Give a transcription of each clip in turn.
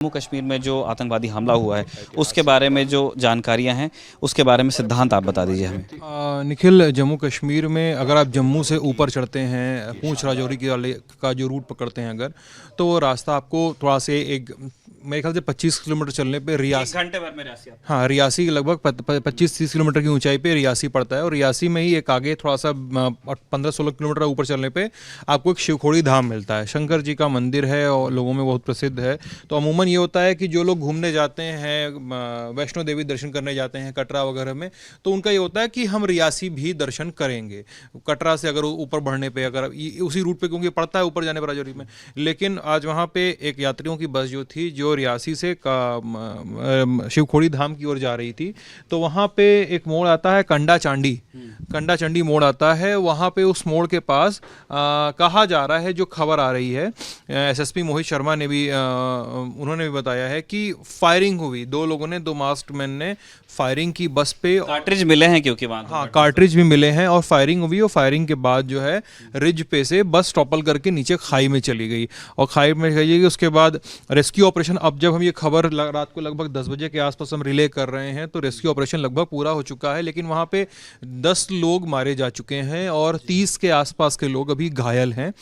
जम्मू कश्मीर में जो आतंकवादी हमला हुआ है उसके बारे में जो जानकारियां हैं उसके बारे में सिद्धांत आप बता दीजिए हमें। निखिल, जम्मू कश्मीर में अगर आप जम्मू से ऊपर चढ़ते हैं, पूंछ राजौरी का जो रूट पकड़ते हैं अगर, तो वो रास्ता आपको थोड़ा से एक मेरे ख्याल से 25 किलोमीटर चलने पे रियासी, घंटे भर में रियासी। हाँ, रियासी लगभग 25-30 किलोमीटर की ऊंचाई पे रियासी पड़ता है। और रियासी में ही एक आगे थोड़ा सा 15-16 किलोमीटर ऊपर चलने पे आपको एक शिवखोड़ी धाम मिलता है। शंकर जी का मंदिर है और लोगों में बहुत प्रसिद्ध है। तो अमूमन ये होता है कि जो लोग घूमने जाते हैं, वैष्णो देवी दर्शन करने जाते हैं कटरा वगैरह में, तो उनका ये होता है कि हम रियासी भी दर्शन करेंगे। कटरा से अगर ऊपर बढ़ने पे, अगर उसी रूट पे, क्योंकि पड़ता है ऊपर जाने पर राजौरी में। लेकिन आज वहाँ पे एक यात्रियों की बस जो थी, जो रियासी से शिवखोड़ी धाम की ओर जा रही थी, तो वहाँ पे एक मोड़ आता है कंडा चांडी मोड़ आता है। वहाँ पे उस मोड़ के पास कहा जा रहा है, जो खबर आ रही है, एसएसपी मोहित शर्मा ने भी उन्होंने भी बताया है कि फायरिंग हुई। दो लोगों ने, दो मास्क्ड मैन ने फायरिंग की बस पे। कार्ट्रिज मिले हैं क्योंकि वहाँ, हाँ, कार्ट्रिज भी मिले हैं और फायरिंग हुई। और फायरिंग के बाद जो है रिज पे से बस टॉपल करके नीचे खाई में चली गई। और खाई में गई, उसके बाद रेस्क्यू ऑपरेशन, अब जब हम ये खबर रात को लगभग 10 बजे के आसपास हम रिले कर रहे हैं, तो रेस्क्यू ऑपरेशन लगभग पूरा हो चुका है। लेकिन वहाँ पे 10 लोग मारे जा चुके हैं और 30 के आसपास के लोग अभी घायल हैं।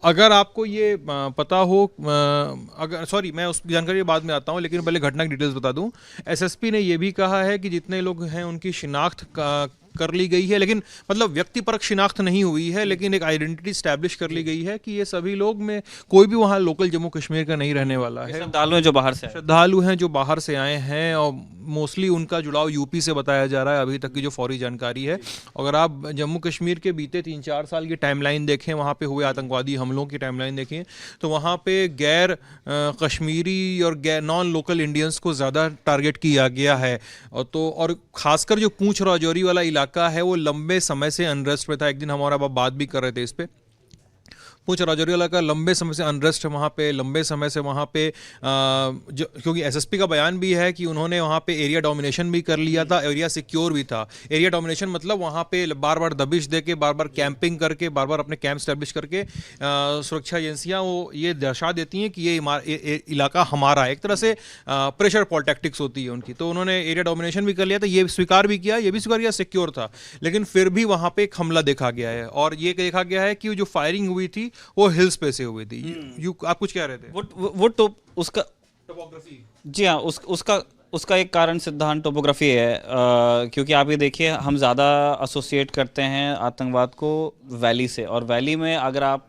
अगर आपको ये पता हो, अगर सॉरी, मैं उस जानकारी बाद में आता हूँ, लेकिन पहले घटना की डिटेल्स बता दूं। एसएसपी ने ये भी कहा है कि जितने लोग हैं उनकी शिनाख्त कर ली गई है, लेकिन मतलब व्यक्तिपरक शिनाख्त नहीं हुई है, लेकिन एक आइडेंटिटी स्टैब्लिश कर ली गई है कि ये सभी लोग में कोई भी वहाँ लोकल जम्मू कश्मीर का नहीं रहने वाला है। श्रद्धालु हैं जो बाहर से श्रद्धालु हैं जो बाहर से आए हैं, और मोस्टली उनका जुड़ाव यूपी से बताया जा रहा है, अभी तक की जो फौरी जानकारी है। अगर आप जम्मू कश्मीर के बीते 3-4 साल की टाइमलाइन देखें, वहाँ पे हुए आतंकवादी हमलों की टाइमलाइन देखें, तो वहाँ पे गैर कश्मीरी और गैर नॉन लोकल इंडियंस को ज़्यादा टारगेट किया गया है। और खासकर जो पूंछ राजौरी वाला इलाका है, वो लंबे समय से अनरेस्ट में था। एक दिन हमारा बात भी कर रहे थे इस पे। पूंछ राजौरी इलाका लंबे समय से अनरेस्ट है वहाँ पे, लंबे समय से वहाँ पे क्योंकि एसएसपी का बयान भी है कि उन्होंने वहाँ पे एरिया डोमिनेशन भी कर लिया था, एरिया सिक्योर भी था। एरिया डोमिनेशन मतलब वहाँ पे बार बार दबिश दे के, बार बार कैंपिंग करके, बार बार अपने कैंप स्टैब्लिश करके सुरक्षा एजेंसियाँ वो ये दर्शा देती हैं कि ये इलाका हमारा है। एक तरह से प्रेशर पॉलिटिक्स होती है उनकी। तो उन्होंने एरिया डोमिनेशन भी कर लिया था, ये स्वीकार भी किया, ये भी स्वीकार किया सिक्योर था। लेकिन फिर भी वहाँ पे एक हमला देखा गया है, और ये देखा गया है कि जो फायरिंग हुई थी वो हिल्स पे से हुई थी। आप कुछ कह रहे थे? वो तो उसका टोपोग्राफी। जी हाँ, उसका एक कारण सिद्धांत टोपोग्राफी है। क्योंकि आप ये देखिए, हम ज़्यादा एसोसिएट करते हैं आतंकवाद को वैली से, और वैली में अगर आप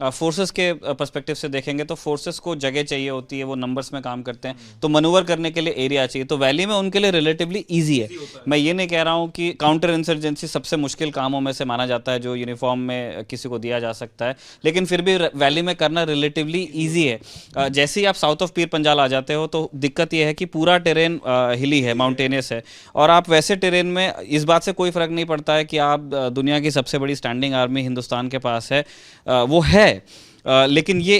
फोर्सेस के पर्सपेक्टिव से देखेंगे तो फोर्सेस को जगह चाहिए होती है, वो नंबर्स में काम करते हैं, तो मनूवर करने के लिए एरिया चाहिए। तो वैली में उनके लिए रिलेटिवली ईजी है। मैं ये नहीं कह रहा हूँ कि काउंटर इंसर्जेंसी सबसे मुश्किल कामों में से माना जाता है जो यूनिफॉर्म में किसी को दिया जा सकता है, लेकिन फिर भी वैली में करना रिलेटिवली ईजी है। जैसे ही आप साउथ ऑफ पीर पंजाल आ जाते हो तो दिक्कत यह है कि पूरा टेरेन हिली है, माउंटेनियस है, और आप वैसे टेरेन में इस बात से कोई फर्क नहीं पड़ता है कि आप दुनिया की सबसे बड़ी स्टैंडिंग आर्मी हिंदुस्तान के पास है, वो है। लेकिन ये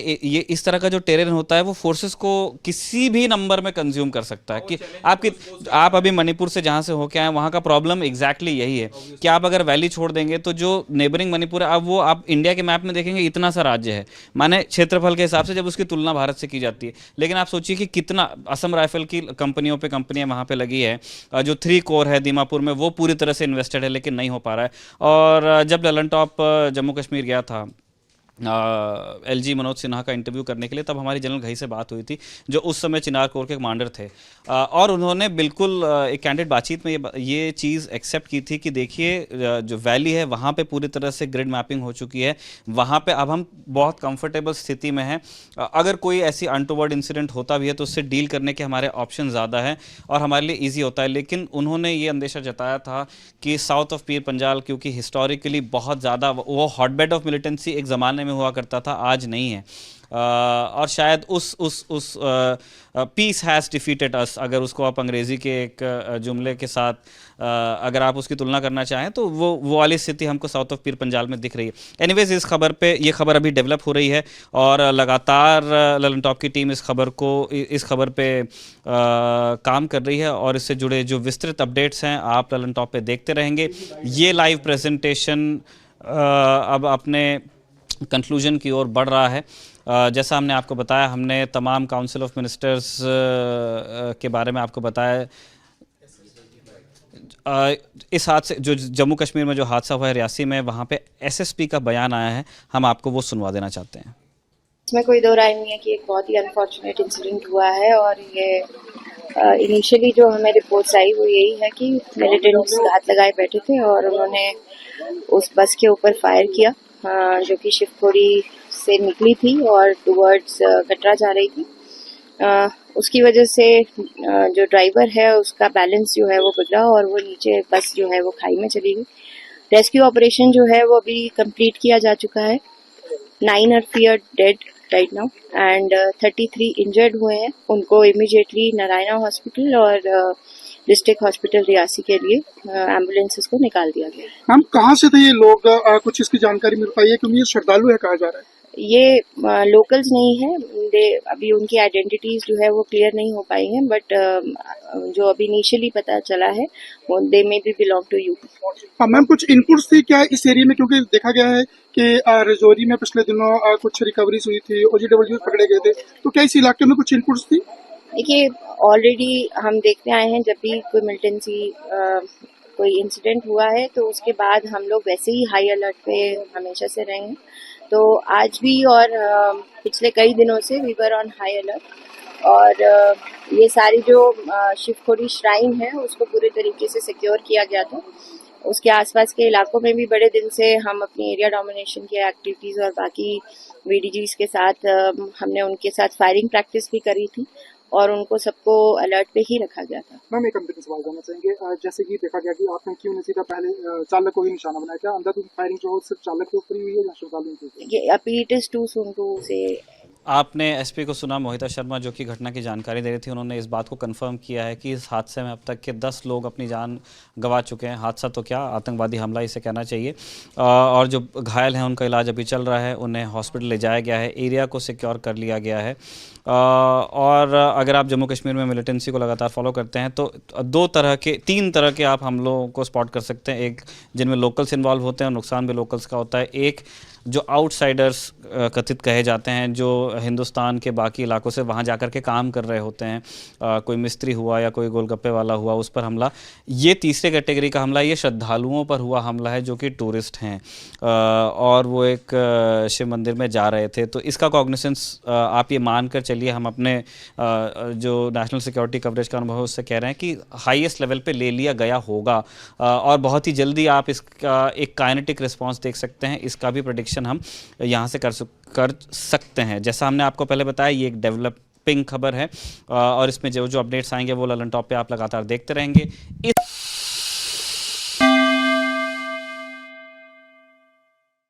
इस तरह का जो टेरेन होता है वो फोर्सेस को किसी भी नंबर में कंज्यूम कर सकता है। कि आप अभी मणिपुर से जहाँ से होके आए, वहाँ का प्रॉब्लम एग्जैक्टली यही है कि आप अगर वैली छोड़ देंगे तो जो नेबरिंग मणिपुर है, अब वो आप इंडिया के मैप में देखेंगे इतना सा राज्य है, माने क्षेत्रफल के हिसाब से जब उसकी तुलना भारत से की जाती है। लेकिन आप सोचिए कि कितना असम राइफल की कंपनियाँ वहाँ पर लगी है, जो 3 कोर है दीमापुर में, वो पूरी तरह से इन्वेस्टेड है, लेकिन नहीं हो पा रहा है। और जब ललन टॉप जम्मू कश्मीर गया था एलजी मनोज सिन्हा का इंटरव्यू करने के लिए, तब हमारी जनरल घई से बात हुई थी, जो उस समय चिनार कोर के कमांडर थे, और उन्होंने बिल्कुल एक कैंडिडेट बातचीत में ये चीज़ एक्सेप्ट की थी कि देखिए, जो वैली है वहाँ पे पूरी तरह से ग्रिड मैपिंग हो चुकी है, वहाँ पे अब हम बहुत कंफर्टेबल स्थिति में हैं। अगर कोई ऐसी अनटोवर्ड इंसिडेंट होता भी है तो उससे डील करने के हमारे ऑप्शन ज़्यादा हैं और हमारे लिए ईजी होता है। लेकिन उन्होंने ये अंदेशा जताया था कि साउथ ऑफ पीर पंजाल, क्योंकि हिस्टोरिकली बहुत ज़्यादा वो हॉटबेड ऑफ मिलिटेंसी एक ज़माने में हुआ करता था, आज नहीं है। और शायद उस पीस हैज़ डिफीटेड अस, अगर उसको आप अंग्रेज़ी के एक जुमले के साथ अगर आप उसकी तुलना करना चाहें, तो वो वाली स्थिति हमको साउथ ऑफ पीर पंजाल में दिख रही है। एनीवेज, इस खबर पे, ये खबर अभी डेवलप हो रही है और लगातार ललन टॉप की टीम इस खबर पे काम कर रही है, और इससे जुड़े जो विस्तृत अपडेट्स हैं आप ललन टॉप पे देखते रहेंगे। ये लाइव प्रेजेंटेशन अब अपने कंक्लूजन की ओर बढ़ रहा है। जैसा हमने आपको बताया, हमने तमाम काउंसिल ऑफ मिनिस्टर्स के बारे में आपको बताया। इस हादसे जो जम्मू कश्मीर में जो हादसा हुआ है रियासी में, वहाँ पे एसएसपी का बयान आया है, हम आपको वो सुनवा देना चाहते हैं। इसमें कोई दो राय नहीं है कि एक बहुत ही अनफॉर्चुनेट इंसिडेंट हुआ है और ये इनिशियली जो हमें रिपोर्ट्स आई वो यही है कि मिलिटेंट्स घात लगाए बैठे थे और उन्होंने उस बस के ऊपर फायर किया जो कि शिवखोड़ी से निकली थी और टुवर्ड्स कटरा जा रही थी। उसकी वजह से जो ड्राइवर है उसका बैलेंस जो है वो बिगड़ा और वो नीचे बस जो है वो खाई में चली गई। रेस्क्यू ऑपरेशन जो है वो अभी कंप्लीट किया जा चुका है। 9 are feared dead right now and 33 injured हुए हैं। उनको इमीडिएटली नारायणा हॉस्पिटल और डिस्ट्रिक्ट हॉस्पिटल रियासी के लिए एम्बुलेंसेस को निकाल दिया गया। मैम कहाँ से थे ये लोग, कुछ इसकी जानकारी मिल पाई है? क्योंकि ये श्रद्धालु है कहा जा रहा है। ये लोकल्स नहीं है, अभी उनकी आइडेंटिटीज जो है वो क्लियर नहीं हो पाई हैं, बट जो अभी इनिशियली पता चला है वो दे में भी बिलोंग टू यूपी। हाँ मैम, कुछ इनपुट्स थी क्या इस एरिया में? क्योंकि देखा गया है कि रजौरी में पिछले दिनों कुछ रिकवरीज हुई थी, OGW पकड़े गए थे, तो क्या इस इलाके में कुछ इनपुट्स थी? देखिए, ऑलरेडी हम देखते आए हैं जब भी कोई मिलिटेंसी कोई इंसिडेंट हुआ है तो उसके बाद हम लोग वैसे ही हाई अलर्ट पे हमेशा से रहे हैं। तो आज भी और पिछले कई दिनों से we were on high alert और ये सारी जो शिवखोड़ी श्राइन है उसको पूरे तरीके से सिक्योर किया गया था। उसके आसपास के इलाकों में भी बड़े दिन से हम अपनी एरिया डोमिनेशन की एक्टिविटीज और बाकी VDGs के साथ हमने उनके साथ फायरिंग प्रैक्टिस भी करी थी और उनको सबको अलर्ट पे ही रखा गया था। मैम एक अंतिम सवाल जानना चाहेंगे, जैसे कि देखा गया कि आपने क्यों नहीं सीधा पहले चालक को ही निशाना बनाया, क्या अंदर फायरिंग जो सिर्फ चालक के ऊपर ही हुई है या श्रद्धालुओं के ऊपर? अभी it is too soon to say. आपने एसपी को सुना, मोहिता शर्मा जो कि घटना की जानकारी दे रही थी, उन्होंने इस बात को कंफर्म किया है कि इस हादसे में अब तक के 10 लोग अपनी जान गंवा चुके हैं। हादसा तो क्या, आतंकवादी हमला इसे कहना चाहिए। और जो घायल हैं उनका इलाज अभी चल रहा है, उन्हें हॉस्पिटल ले जाया गया है, एरिया को सिक्योर कर लिया गया है। और अगर आप जम्मू कश्मीर में मिलिटेंसी को लगातार फॉलो करते हैं तो तीन तरह के आप हमलों को स्पॉट कर सकते हैं। एक जिनमें लोकल्स इन्वॉल्व होते हैं, नुकसान भी लोकल्स का होता है। एक जो आउटसाइडर्स कथित कहे जाते हैं, जो हिंदुस्तान के बाकी इलाकों से वहाँ जाकर के काम कर रहे होते हैं, कोई मिस्त्री हुआ या कोई गोलगप्पे वाला हुआ, उस पर हमला। ये तीसरे कैटेगरी का हमला, ये श्रद्धालुओं पर हुआ हमला है जो कि टूरिस्ट हैं और वो एक शिव मंदिर में जा रहे थे। तो इसका कॉग्निसेंस आप ये मान कर चलिए, हम अपने जो नेशनल सिक्योरिटी कवरेज का अनुभव है उससे कह रहे हैं कि हाईएस्ट लेवल पे ले लिया गया होगा और बहुत ही जल्दी आप इसका एक काइनेटिक रिस्पांस देख सकते हैं। इसका भी प्रेडिक्शन हम यहाँ से कर सकते हैं। जैसा हमने आपको पहले बताया, ये एक डेवलपिंग खबर है और इसमें जो अपडेट्स आएंगे वो ललन टॉप पे आप लगातार देखते रहेंगे।